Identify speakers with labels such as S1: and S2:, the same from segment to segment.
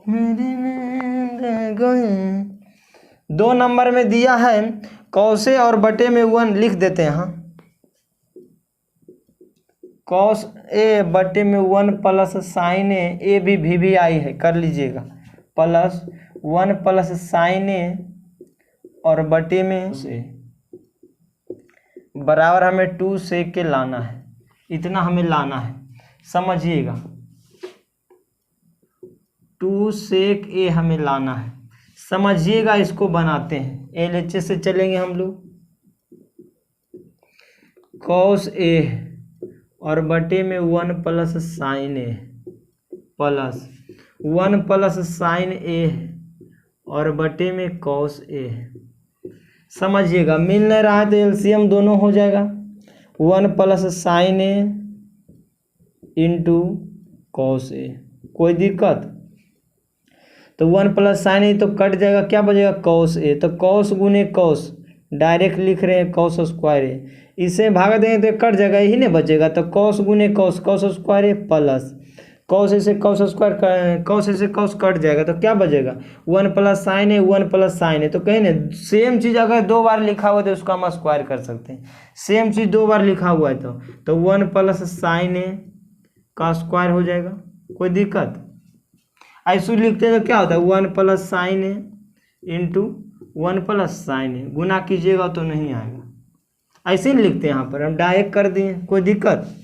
S1: मेरी नींद गई। 2 नंबर में दिया है कॉस ए और बटे में 1 लिख देते हैं। हाँ, कॉस ए बटे में 1 प्लस साइन ए भी आई है, कर लीजिएगा, प्लस 1 प्लस साइन ए और बटे में से बराबर हमें 2 सेक के लाना है, इतना हमें लाना है, समझिएगा। 2 सेक ए हमें लाना है, समझिएगा। इसको बनाते हैं, एलएचएस से चलेंगे हम लोग। कॉस ए और बटे में 1 plus sign A plus 1 plus sign ए और बटे में कॉस ए, समझिएगा। मिल नहीं रहा है तो एलसीएम दोनों हो जाएगा, 1 plus sign A into cos A, कोई दिक्कत? तो 1 प्लस साइन ए तो कट जाएगा, क्या बचेगा? Cos A. तो कॉस गुने कॉस डायरेक्ट लिख रहे हैं, कॉस स्क्वायर ए, इसे भाग देंगे तो कट जाएगा, यही नहीं बचेगा। तो कॉस गुने cos, cos square A plus cos A से कॉस स्क्वायर, कॉस ए से कॉस कट जाएगा, तो क्या बचेगा? 1 प्लस साइन ए, 1 प्लस साइन ए। तो कहीं ना सेम चीज़ अगर 2 बार लिखा हुआ है तो उसको हम स्क्वायर कर सकते हैं। सेम चीज़ 2 बार लिखा हुआ है तो 1 प्लस साइन ए का स्क्वायर हो जाएगा, कोई दिक्कत? ऐसे लिखते हैं तो क्या होता है? 1 plus sign A into 1 plus sign ए, गुना कीजिएगा तो नहीं आएगा, ऐसे ही लिखते हैं। यहाँ पर हम डायरेक्ट कर दिए, कोई दिक्कत?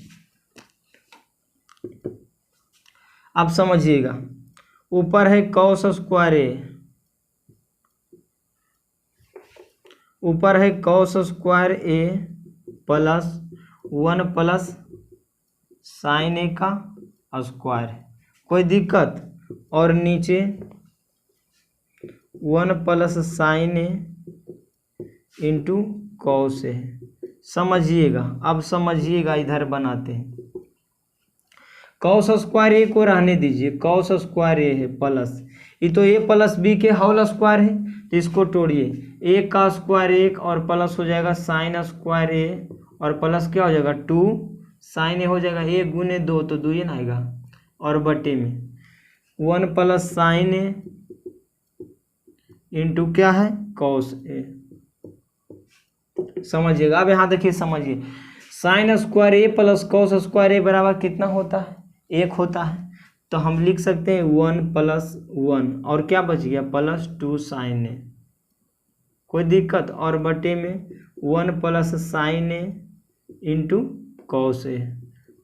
S1: अब समझिएगा, ऊपर है कॉस स्क्वायर ए, ऊपर है cos square A plus 1 plus sign ए का स्क्वायर, कोई दिक्कत? और नीचे 1 plus sign A into cos A, समझिएगा। अब समझिएगा, इधर बनाते हैं। कॉस स्क्वायर ए को रहने दीजिए, कॉस स्क्वायर ए है प्लस, ये तो ए प्लस बी के होल स्क्वायर है, तो इसको तोड़िए, ए का स्क्वायर 1 और प्लस हो जाएगा साइन स्क्वायर ए और प्लस क्या हो जाएगा 2 साइन ए हो जाएगा, 1 गुने 2 तो 2 ही ना आएगा, और बटे में 1 प्लस साइन ए इंटू क्या है कॉस ए, समझिएगा। अब यहाँ देखिए, समझिए, sine square A plus cos square ए बराबर कितना होता है? 1 होता है। तो हम लिख सकते हैं 1 प्लस 1 और क्या बच गया? प्लस 2 साइन ए, कोई दिक्कत? और बटे में 1 plus sign A into cos A,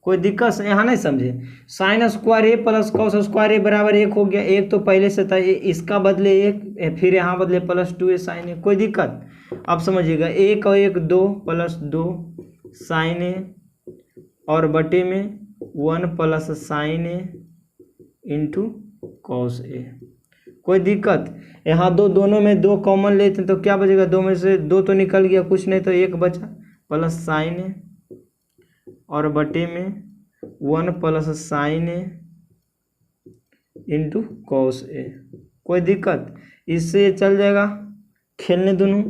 S1: कोई दिक्कत? यहाँ नहीं समझे, sine square A plus cos square ए बराबर 1 हो गया, 1 तो पहले से था, इसका बदले 1, फिर यहाँ बदले प्लस 2 ए साइन ए, कोई दिक्कत? अब समझिएगा, 1 और 1 2 प्लस 2 साइन ए और बटे में 1 plus sign A into cos A, कोई दिक्कत? यहाँ दोनों में 2 कॉमन लेते हैं तो क्या बचेगा? 2 में से 2 तो निकल गया, कुछ नहीं तो 1 बचा, प्लस साइन ए और बटे में 1 plus sign A into cos A, कोई दिक्कत? इससे चल जाएगा, खेलने दोनों,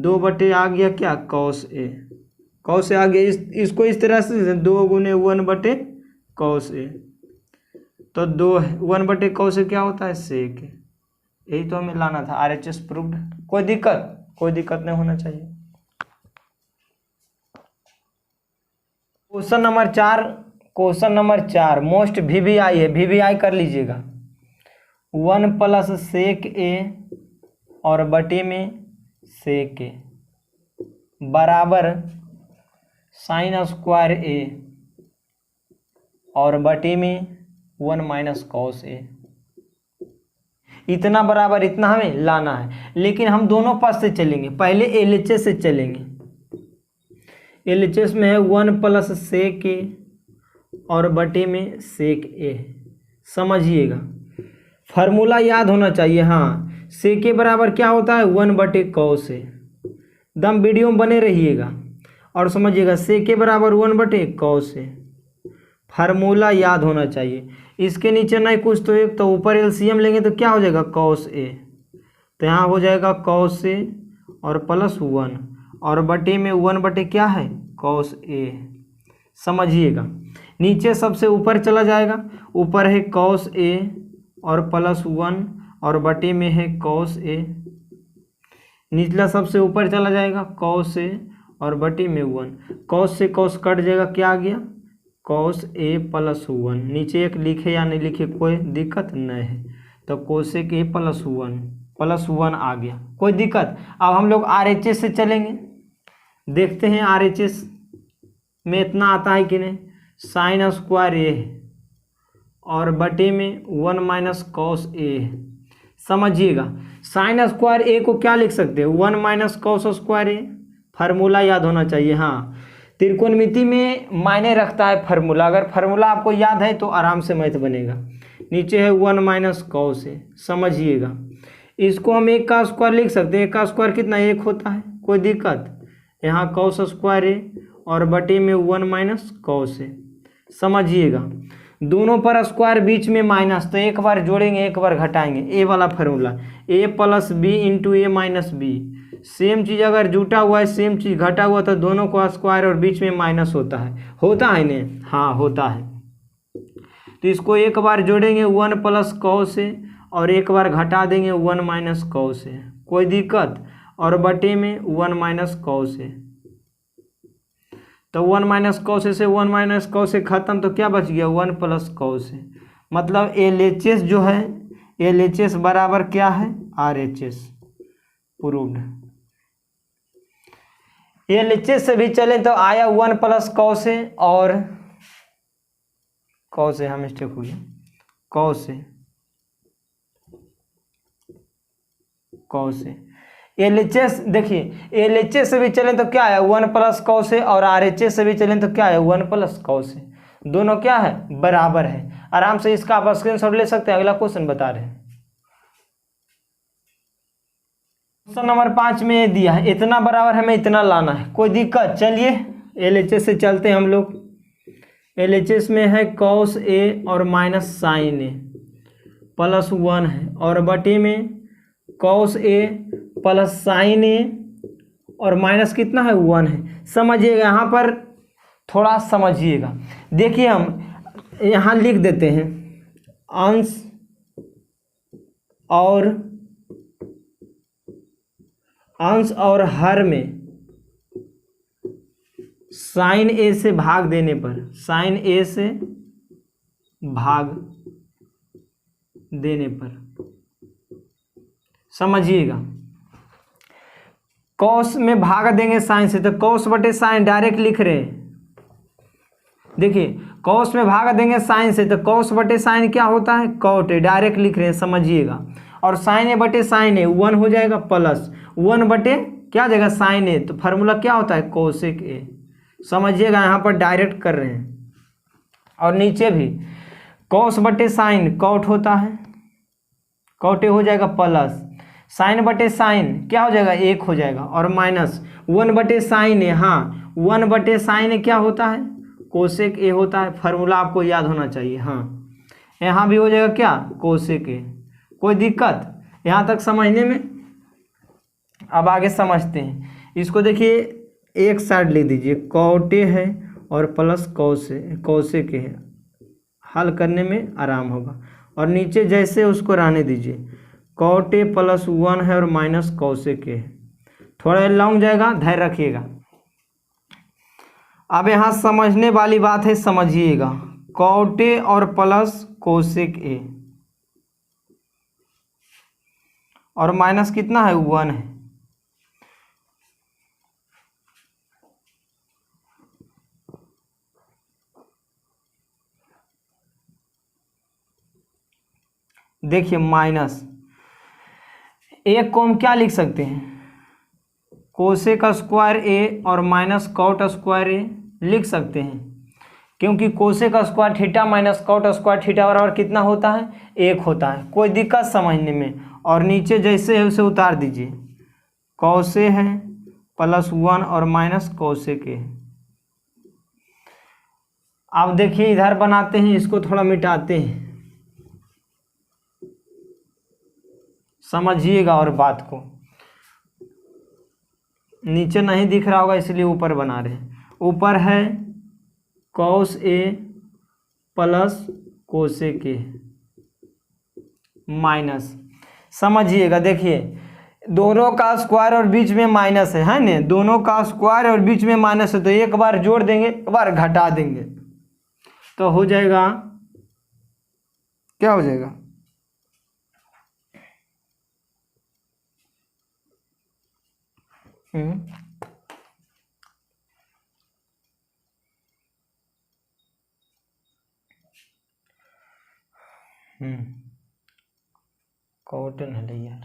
S1: 2 बटे आ गया क्या? कॉस ए, कॉस ए आ गया। इसको इस तरह से 2 गुने 1 बटे कॉस ए, तो 1 बटे कॉस ए क्या होता है? सेक। यही तो हमें लाना था, आरएचएस प्रूव्ड, कोई दिक्कत? कोई दिक्कत नहीं होना चाहिए। क्वेश्चन नंबर 4 मोस्ट वीवीआई है, वीवीआई कर लीजिएगा। 1 प्लस सेक ए और बटे में सेक ए बराबर साइन स्क्वायर ए और बटे में 1 माइनस कॉस ए, इतना बराबर इतना हमें लाना है। लेकिन हम दोनों पास से चलेंगे, पहले एलएचएस से चलेंगे। एलएचएस में है 1 प्लस सेक ए और बटे में सेक ए, समझिएगा। फार्मूला याद होना चाहिए। हाँ, सेक ए बराबर क्या होता है? 1 बटे कॉस ए। दम वीडियो में बने रहिएगा और समझिएगा, सेक ए बराबर 1 बटे कॉस ए, फार्मूला याद होना चाहिए। इसके नीचे नहीं कुछ तो एक, तो ऊपर एलसीएम लेंगे तो क्या हो जाएगा? कॉस ए, तो यहाँ हो जाएगा कॉस ए और प्लस 1 और बटे में 1 बटे क्या है? कॉस ए, समझिएगा। नीचे सबसे ऊपर चला जाएगा, ऊपर है कॉस ए और प्लस 1 और बटे में है कॉस ए, निचला सबसे ऊपर चला जाएगा कॉस ए और बटे में 1, कॉस से कॉस कट जाएगा, क्या आ गया कॉस ए प्लस 1, नीचे एक लिखे या नहीं लिखे कोई दिक्कत नहीं है, तो कोसेक ए प्लस 1 आ गया, कोई दिक्कत। अब हम लोग RHS से चलेंगे, देखते हैं RHS में इतना आता है कि नहीं, साइन स्क्वायर ए और बटे में 1 माइनस कॉस ए। समझिएगा साइन स्क्वायर ए को क्या लिख सकते हैं, 1 माइनस कॉस स्क्वायर ए, फार्मूला याद होना चाहिए। हाँ, त्रिकोणमिति में मायने रखता है फार्मूला, अगर फार्मूला आपको याद है तो आराम से मैथ बनेगा। नीचे है 1 माइनस कॉस ए, समझिएगा इसको हम 1 का स्क्वायर लिख सकते हैं, 1 का स्क्वायर कितना 1 होता है, कोई दिक्कत। यहाँ कॉस स्क्वायर ए और बटे में 1 माइनस कॉस ए, समझिएगा दोनों पर स्क्वायर बीच में माइनस, तो एक बार जोड़ेंगे एक बार घटाएंगे, ए वाला फार्मूला ए प्लस बी इंटू ए माइनस बी, सेम चीज़ अगर जुटा हुआ है सेम चीज़ घटा हुआ तो दोनों को स्क्वायर और बीच में माइनस होता है नहीं, हाँ होता है। तो इसको एक बार जोड़ेंगे 1 प्लस कॉस ए और एक बार घटा देंगे 1 माइनस कॉस ए, कोई दिक्कत, और बटे में 1 माइनस कॉस ए, तो 1 माइनस कॉस ए से 1 माइनस कॉस ए खत्म, तो क्या बच गया 1 प्लस कॉस ए, मतलब LHS जो है LHS बराबर क्या है RHS, प्रूव्ड। LHS से भी चले तो आया 1 प्लस कॉस ए और कॉस ए, हम मिस्टेक हो गया कॉस ए LHS, देखिए LHS से भी चलें तो क्या है 1 प्लस कॉस ए और RHS से भी चलें तो क्या है 1 प्लस कॉस ए, दोनों क्या है बराबर है। आराम से इसका आप स्क्रीनशॉट ले सकते हैं। अगला क्वेश्चन बता रहे हैं, क्वेश्चन नंबर 5 में ये दिया है इतना बराबर हमें इतना लाना है, कोई दिक्कत। चलिए LHS से चलते हैं हम लोग। LHS में है कॉस ए और माइनस साइन ए प्लस 1 है और बटे में कॉस ए प्लस साइन ए और माइनस कितना है 1 है। समझिएगा यहाँ पर थोड़ा समझिएगा, देखिए हम यहाँ लिख देते हैं अंश और हर में साइन ए से भाग देने पर, साइन ए से भाग देने पर, समझिएगा कॉस में भाग देंगे साइन से, तो कॉस बटे साइन डायरेक्ट लिख रहे हैं। देखिए कॉस में भाग देंगे साइन से तो कॉस बटे साइन क्या होता है कॉट ए, डायरेक्ट लिख रहे हैं, समझिएगा। और साइन ए बटे साइन ए 1 हो जाएगा प्लस 1 बटे क्या जाएगा साइन ए, तो फार्मूला क्या होता है कोसेक ए, समझिएगा यहाँ पर डायरेक्ट कर रहे हैं। और नीचे भी कॉस बटे साइन कॉट होता है, कॉट ए हो जाएगा प्लस साइन बटे साइन क्या हो जाएगा 1 हो जाएगा और माइनस 1 बटे साइन ए, हाँ 1 बटे साइन ए क्या होता है कोसेक ए होता है। फार्मूला आपको याद होना चाहिए। हाँ यहाँ भी हो जाएगा क्या कोसेक ए, कोई दिक्कत यहाँ तक समझने में। अब आगे समझते हैं इसको, देखिए एक साइड लिख दीजिए कॉट ए है और प्लस कोसेक ए है, हल करने में आराम होगा। और नीचे जैसे उसको रहने दीजिए कॉट ए प्लस 1 है और माइनस कोसेक ए है, थोड़ा लॉन्ग जाएगा, धैर्य रखिएगा। अब यहाँ समझने वाली बात है, समझिएगा कॉट ए और प्लस कोसेक ए और माइनस कितना है 1 है। देखिए माइनस एक को हम क्या लिख सकते हैं कोसेक स्क्वायर ए और माइनस कॉट स्क्वायर ए लिख सकते हैं, क्योंकि cosec square theta minus cot square theta बराबर कितना होता है 1 होता है, कोई दिक्कत समझने में। और नीचे जैसे है उसे उतार दीजिए, कॉसे है प्लस 1 और माइनस कोसेक ए। अब देखिए इधर बनाते हैं, इसको थोड़ा मिटाते हैं, समझिएगा। और बात को नीचे नहीं दिख रहा होगा इसलिए ऊपर बना रहे हैं। ऊपर है cos A plus cosec A, minus. समझिएगा, देखिए दोनों का स्क्वायर और बीच में माइनस है ना, दोनों का स्क्वायर और बीच में माइनस है, तो एक बार जोड़ देंगे एक बार घटा देंगे, तो हो जाएगा, क्या हो जाएगा, कॉटन है यार,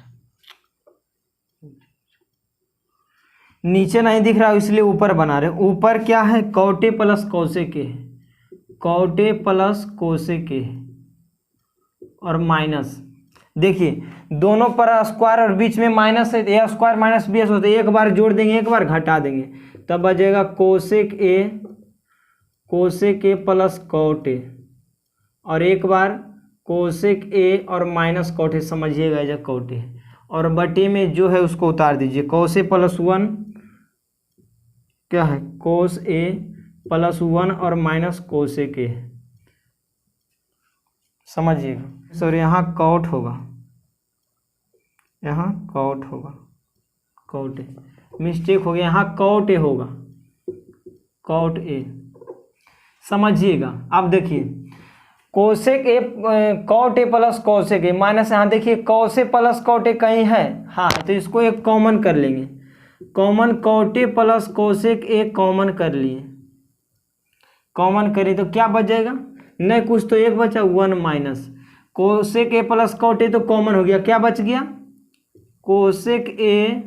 S1: नीचे नहीं दिख रहा इसलिए ऊपर बना रहे। ऊपर क्या है, कॉटे प्लस कोसेक है, कॉटे प्लस कोसेक है और माइनस। देखिए दोनों पर स्क्वायर और बीच में माइनस है, ए स्क्वायर माइनस बी होता है, एक बार जोड़ देंगे एक बार घटा देंगे, तब बचेगा cosec A plus cot A, और एक बार कोसेक ए और माइनस कॉट ए, समझिएगा जब कॉट ए, और बटे में जो है उसको उतार दीजिए, कोस ए प्लस 1 क्या है, कोस ए प्लस 1 और माइनस कोसेक ए, समझिएगा। सॉरी यहाँ कॉट होगा, यहाँ कॉट होगा, कॉट ए मिस्टेक हो गया, यहाँ कॉट ए होगा, कॉट ए, समझिएगा। अब देखिए cosec A, cot A plus cosec A minus, यहाँ देखिए cos A plus cot A कहीं है, हाँ, तो इसको एक कॉमन कर लेंगे, common cot A plus cosec A common कर लिए, कॉमन करिए तो क्या बच जाएगा, नहीं कुछ तो एक बचा, 1 minus cosec A plus cot A, तो कॉमन हो गया, क्या बच गया, कोसेक ए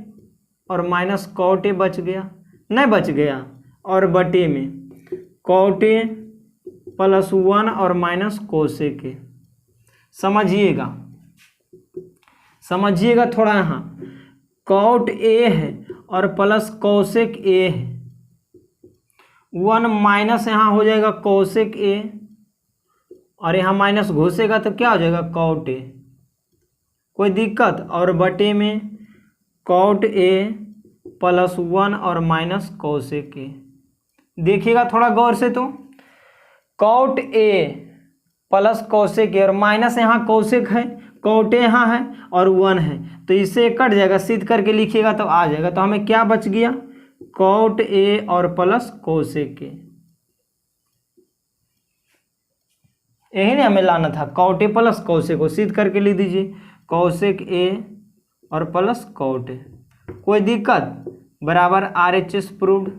S1: और माइनस कॉट ए बच गया, नहीं बच गया, और बटे में कॉट ए प्लस 1 और माइनस कोसेक ए, समझिएगा, समझिएगा थोड़ा, यहाँ कॉट ए है और प्लस कोसेक ए है, 1 माइनस यहाँ हो जाएगा कोसेक ए, और यहाँ माइनस घुसेगा तो क्या हो जाएगा, कॉट ए, कोई दिक्कत, और बटे में कॉट ए प्लस 1 और माइनस कोसेक ए। देखिएगा थोड़ा गौर से, तो cot A plus cosec A और माइनस यहाँ कोसेक है, कॉट ए यहाँ है और 1 है, तो इससे कट जाएगा, सिद्ध करके लिखिएगा तो आ जाएगा, तो हमें क्या बच गया, कॉट ए और प्लस कोसेक ए, यही नहीं हमें लाना था, कॉट ए प्लस कोसेक को सिद्ध करके लिख दीजिए, कोसेक ए और प्लस कॉट ए, कोई दिक्कत, बराबर RHS प्रूव्ड।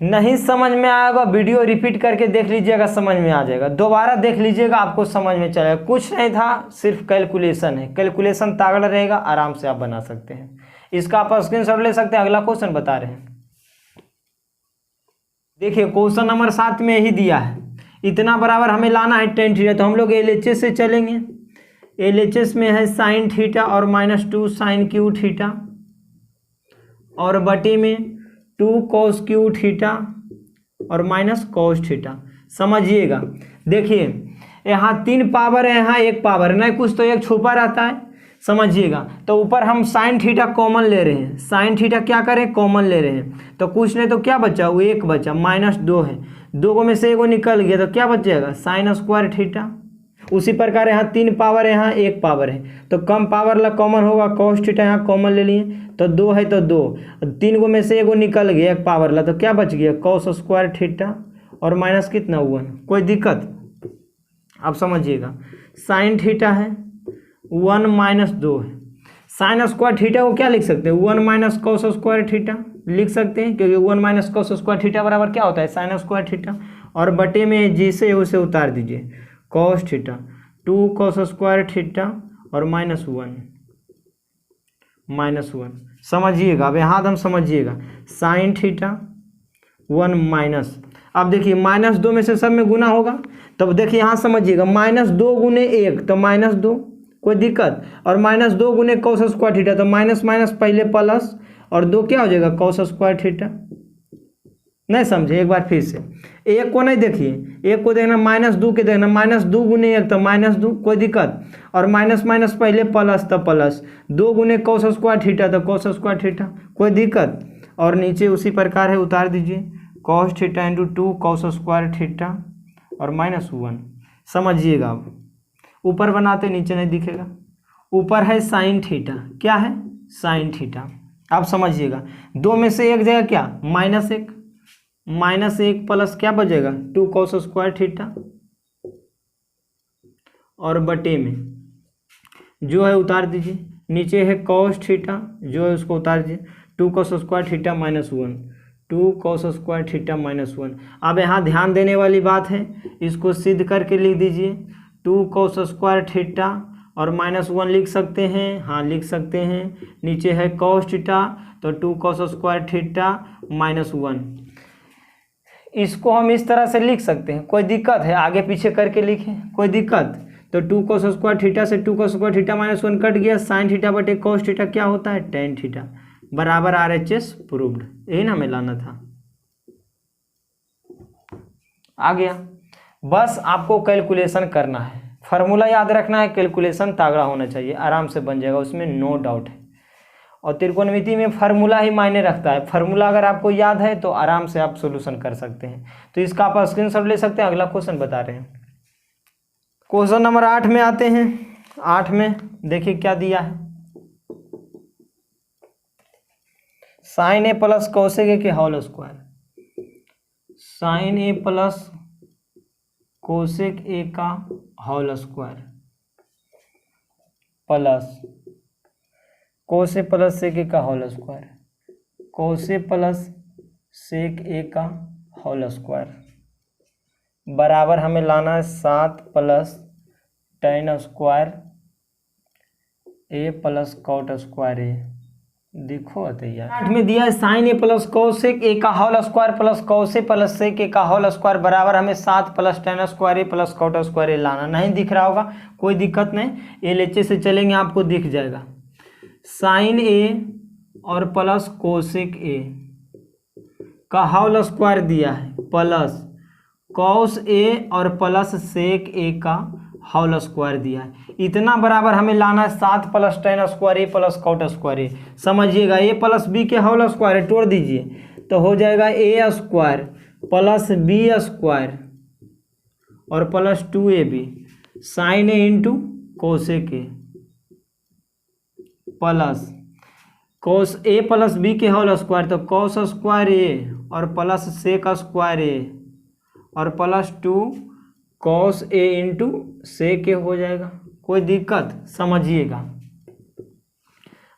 S1: नहीं समझ में आएगा वीडियो रिपीट करके देख लीजिएगा, समझ में आ जाएगा, दोबारा देख लीजिएगा आपको समझ में चलेगा, कुछ नहीं था, सिर्फ कैलकुलेशन है, कैलकुलेशन तागड़ा रहेगा, आराम से आप बना सकते हैं। इसका आप स्क्रीनशॉट ले सकते हैं। अगला क्वेश्चन बता रहे हैं, देखिए क्वेश्चन नंबर 7 में यही दिया है, इतना बराबर हमें लाना है tan थीटा, तो हम लोग LHS से चलेंगे, LHS में है साइन थीटा और -2 साइन क्यू थीटा, और बटे में 2 cos क्यू थीटा और माइनस cos थीटा, समझिएगा। देखिए यहाँ 3 पावर है, यहाँ 1 पावर है, नहीं कुछ तो एक छुपा रहता है, समझिएगा। तो ऊपर हम साइन थीटा कॉमन ले रहे हैं, साइन थीटा क्या करें, कॉमन ले रहे हैं, तो कुछ नहीं तो क्या बचा, वो 1 बचा, -2 है, 2 में से 1 निकल गया, तो क्या बच जाएगा, साइन स्क्वायर थीटा। उसी प्रकार यहाँ 3 पावर है, यहाँ 1 पावर है, तो कम पावर ला कॉमन होगा, cos थीटा यहाँ कॉमन ले लिए, तो 2 है तो 2, 3 में से 1 निकल गया 1 पावर ला, तो क्या बच गया, cos स्क्वायर थीटा और माइनस कितना 1, कोई दिक्कत, आप समझिएगा। साइन थीटा है 1 - 2 है, साइन स्क्वायर थीटा को क्या लिख सकते हैं, 1 - cos स्क्वायर थीटा लिख सकते हैं, क्योंकि 1 - cos स्क्वायर थीटा बराबर क्या होता है, साइन स्क्वायर थीटा, और बटे में जिसे उसे उतार दीजिए, cos theta 2 cos square theta और -1, समझिएगा। अब यहाँ हम समझिएगा, साइन थीटा 1 माइनस, अब देखिए -2 में से सब में गुना होगा, तब देखिए यहाँ समझिएगा, -2 गुने 1 तो -2, कोई दिक्कत, और -2 गुने cos स्क्वायर थीटा, तो माइनस पहले प्लस, और 2 क्या हो जाएगा, cos स्क्वायर थीटा। नहीं समझे, एक बार फिर से, 1 को नहीं देखिए, 1 को देखना, -2 के देखना, -2 गुने 1 तो -2, कोई दिक्कत, और माइनस पहले प्लस तो प्लस, 2 गुने cos स्क्वायर थीटा तो cos स्क्वायर थीटा, कोई दिक्कत, और नीचे उसी प्रकार है, उतार दीजिए, cos theta × 2 cos square theta और -1, समझिएगा। अब ऊपर बनाते, नीचे नहीं दिखेगा। ऊपर है साइन थीटा, क्या है साइन थीटा। आप समझिएगा, 2 में से एक जगह क्या -1, -1 प्लस क्या बचेगा 2 cos स्क्वायर थीटा, और बटे में जो है उतार दीजिए, नीचे है cos थीटा जो है उसको उतार दीजिए, 2 cos square theta -1, 2 cos square theta -1। अब यहाँ ध्यान देने वाली बात है, इसको सिद्ध करके लिख दीजिए, 2 cos स्क्वायर थीटा और -1 लिख सकते हैं, हाँ लिख सकते हैं। नीचे है cos थीटा तो 2 cos स्क्वायर थीटा -1। इसको हम इस तरह से लिख सकते हैं, कोई दिक्कत है आगे पीछे करके लिखें, कोई दिक्कत? तो 2 cos स्क्वायर थीटा से 2 cos स्क्वायर थीटा -1 कट गया, साइन थीटा बटे cos थीटा क्या होता है tan थीटा, बराबर RHS प्रूव्ड। यही ना हमें लाना था, आ गया। बस आपको कैलकुलेशन करना है, फार्मूला याद रखना है, कैलकुलेशन तगड़ा होना चाहिए, आराम से बन जाएगा, उसमें नो डाउट है। और त्रिकोणमिति में फार्मूला ही मायने रखता है, फार्मूला अगर आपको याद है तो आराम से आप सोल्यूशन कर सकते हैं। तो इसका आप स्क्रीनशॉट ले सकते हैं। अगला क्वेश्चन बता रहे हैं, क्वेश्चन नंबर 8 में आते हैं। 8 में देखिए क्या दिया है, sine A plus cosec A के whole square, sine A plus cosec A का whole square plus cos plus sec A का whole square, cos plus sec A का होल स्क्वायर बराबर हमें लाना है 7 plus tan square A plus cot square A. देखो तैयार 8 में दिया है sine A plus cosec A का whole square plus cos plus sec A का होल स्क्वायर बराबर हमें 7 plus tan square A plus cot square ए लाना। नहीं दिख रहा होगा कोई दिक्कत नहीं, LHS से चलेंगे आपको दिख जाएगा। साइन ए और प्लस कोसेक ए का होल स्क्वायर दिया है प्लस कॉस ए और प्लस सेक ए का होल स्क्वायर दिया है, इतना बराबर हमें लाना है 7 plus tan square A plus cot square A. समझिएगा, ए प्लस बी के होल स्क्वायर तोड़ दीजिए तो हो जाएगा A square plus B square और plus 2ab sine A into cosec A plus cos A plus B के होल स्क्वायर तो कॉस स्क्वायर ए और प्लस सेक स्क्वायर ए और plus 2 cos A into sec A हो जाएगा। कोई दिक्कत? समझिएगा,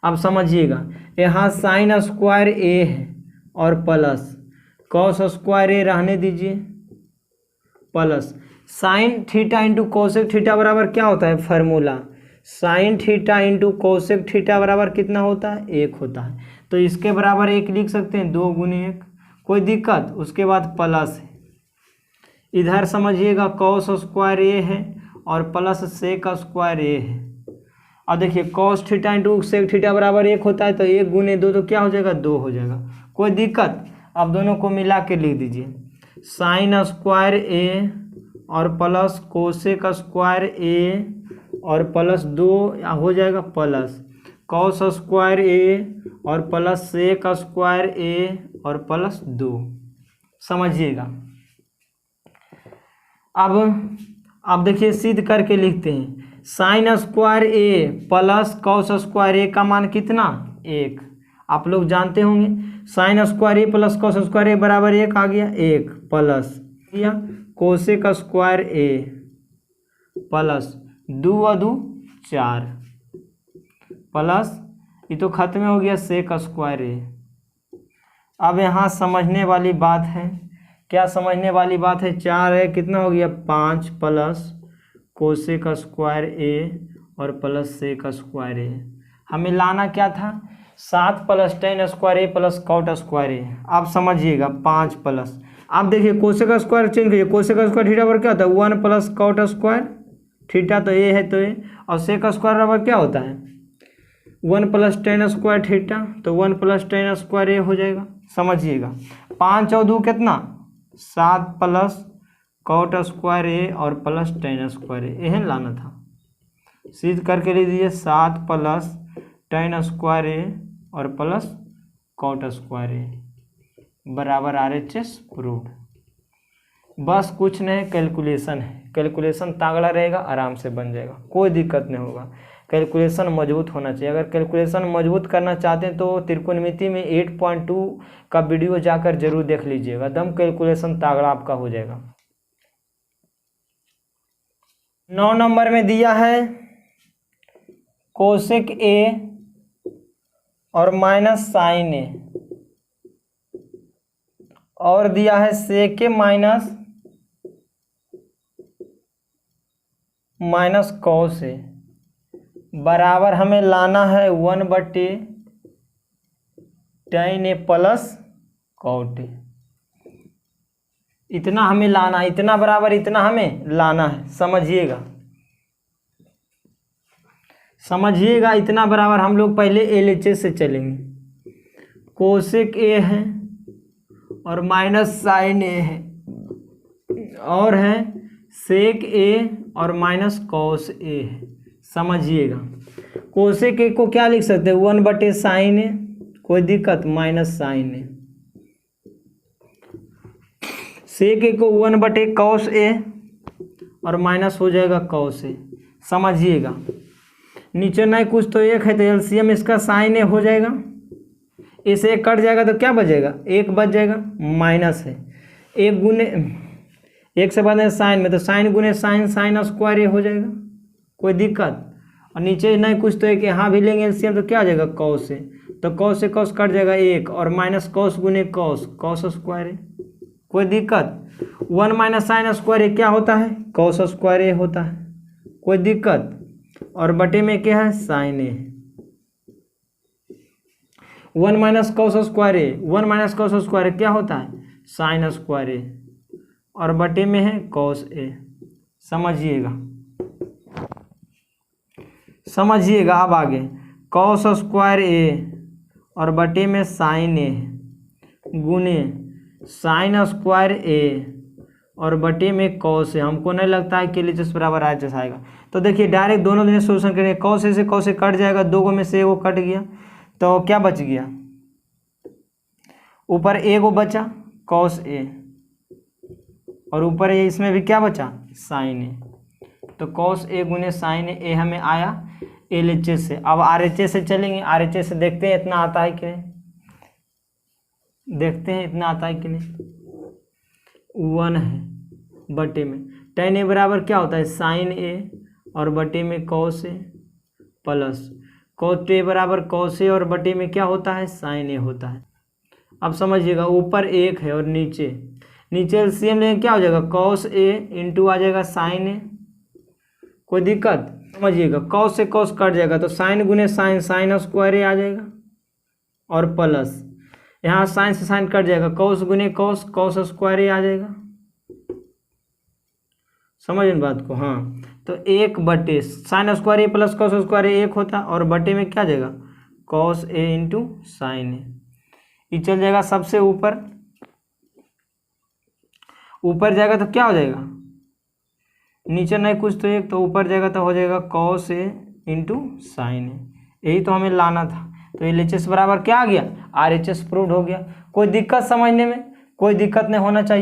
S1: अब समझिएगा, यहाँ साइन स्क्वायर ए है और प्लस कॉस स्क्वायर ए रहने दीजिए plus sine theta into cosec theta बराबर क्या होता है formula, sine theta into cosec theta बराबर कितना होता है 1 होता है। तो इसके बराबर 1 लिख सकते हैं, 2 गुने 1, कोई दिक्कत? उसके बाद प्लस है, इधर समझिएगा कॉस स्क्वायर ए है और प्लस सेक स्क्वायर ए है। और देखिए cos theta into sec theta बराबर 1 होता है तो 1 गुने 2 तो क्या हो जाएगा 2 हो जाएगा। कोई दिक्कत? अब दोनों को मिला के लिख दीजिए, साइन स्क्वायर ए और प्लस कोसेक स्क्वायर ए और प्लस 2 हो जाएगा प्लस कॉस स्क्वायर ए और प्लस सेक स्क्वायर ए और प्लस 2। समझिएगा। अब देखिए सिद्ध करके लिखते हैं, sine square A plus cos square ए का मान कितना 1, आप लोग जानते होंगे। Sine square A plus cos square ए बराबर 1 आ गया, 1 प्लस या कोसेक स्क्वायर ए प्लस 2 और 2 4 प्लस ये तो खत्म हो गया सेक स्क्वायर ए। अब यहाँ समझने वाली बात है, क्या समझने वाली बात है, 4 है कितना हो गया 5 प्लस कोसेक स्क्वायर ए और प्लस सेक स्क्वायर ए। हमें लाना क्या था 7 plus tan square A plus cot square ए। आप समझिएगा 5 प्लस, आप देखिए कोसेक स्क्वायर चेंज करिए, कोसेक स्क्वायर थीटा पर क्या होता है 1 प्लस कॉट स्क्वायर थीटा तो ए है तो ए, और सेक स्क्वायर बराबर क्या होता है 1 प्लस tan स्क्वायर थीटा तो 1 प्लस tan स्क्वायर ए हो जाएगा। समझिएगा 5 और 2 कितना 7 प्लस कॉट स्क्वायर ए और प्लस tan स्क्वायर ए, यह लाना था। सिद्ध करके ले दीजिए 7 प्लस tan स्क्वायर ए और प्लस कॉट स्क्वायर ए बराबर RHS प्रूव्ड। बस कुछ नहीं, कैलकुलेशन है, कैलकुलेशन तागड़ा रहेगा, आराम से बन जाएगा, कोई दिक्कत नहीं होगा। कैलकुलेशन मजबूत होना चाहिए। अगर कैलकुलेशन मजबूत करना चाहते हैं तो त्रिकोणमिति में 8.2 का वीडियो जाकर जरूर देख लीजिएगा, एकदम कैलकुलेशन तागड़ा आपका हो जाएगा। 9 नंबर में दिया है कोसेक ए और माइनस साइन ए, और दिया है सेक ए माइनस कॉस ए, बराबर हमें लाना है 1/tan ए प्लस कॉट ए। इतना हमें लाना है, इतना बराबर इतना हमें लाना है, समझिएगा इतना बराबर हम लोग पहले LHS से चलेंगे। कोसेक ए है और माइनस साइन ए है, और है सेक ए और माइनस कॉस ए है। समझिएगा कोसेक ए को क्या लिख सकते हैं 1/sin ए, कोई दिक्कत, माइनस साइन ए। सेक ए को 1/cos ए और माइनस हो जाएगा कॉस ए। समझिएगा नीचे नहीं कुछ तो एक है, तो एलसीएम इसका साइन ए हो जाएगा, इसे एक कट जाएगा तो क्या बचेगा, एक बच जाएगा, माइनस है एक गुने एक से बाद में साइन में, तो साइन गुने साइन, साइन स्क्वायर ए हो जाएगा, कोई दिक्कत। और नीचे नहीं कुछ तो एक, यहाँ भी लेंगे एलसीएम तो क्या आ जाएगा कॉस से, तो कॉस से कॉस कट जाएगा एक, और माइनस कॉस गुने कॉस, कॉस स्क्वायर ए, कोई दिक्कत। 1 माइनस साइन स्क्वायर ए क्या होता है, कॉस स्क्वायर ए होता है, कोई दिक्कत। और बटे में क्या है, साइन ए। 1 माइनस कॉस स्क्वायर ए, 1 माइनस कॉस स्क्वायर ए क्या होता है, साइन स्क्वायर ए, और बटे में है कॉस ए। समझिएगा अब आगे, कॉस स्क्वायर ए और बटे में साइन ए गुने साइन स्क्वायर ए और बटे में कॉस ए। हमको नहीं लगता है कि LHS बराबर RHS आएगा, तो देखिए डायरेक्ट दोनों दिन सोल्यूशन करेंगे। कॉस ए से कॉस ए कट जाएगा, दो गो में से एगो कट गया, तो क्या बच गया, ऊपर एगो बचा कॉस ए, और ऊपर ए इसमें भी क्या बचा, साइन ए। तो कॉस ए गुने साइन ए हमें आया LHS से। अब RHS से चलेंगे, RHS से देखते हैं इतना आता है कि नहीं, देखते हैं इतना आता है कि नहीं। 1 है बटे में tan ए बराबर क्या होता है, साइन ए और बटे में cos A plus cot A बराबर कॉस ए और बटे में क्या होता है, साइन ए होता है। अब समझिएगा ऊपर एक है और नीचे एलसीएम लेंगे क्या हो जाएगा, कॉस ए इंटू आ जाएगा साइन ए, कोई दिक्कत। समझिएगा कॉस से कॉस कट जाएगा, तो साइन गुने साइन, साइन स्क्वायर ए आ जाएगा, और प्लस यहाँ साइन से साइन कट जाएगा, कॉस गुने कॉस, कॉस स्क्वायर ए आ जाएगा। समझ इन बात को, हाँ। तो 1/, sine square A plus cos square ए 1 होता, और बटे में क्या जाएगा, कॉस ए इंटू साइन ए। ये चल जाएगा सबसे ऊपर जाएगा तो क्या हो जाएगा, नीचे नहीं कुछ तो एक, तो ऊपर जाएगा तो हो जाएगा कॉस ए इंटू साइन ए। यही तो हमें लाना था, तो LHS बराबर क्या आ गया, RHS प्रूव्ड हो गया। कोई दिक्कत समझने में, कोई दिक्कत नहीं होना चाहिए।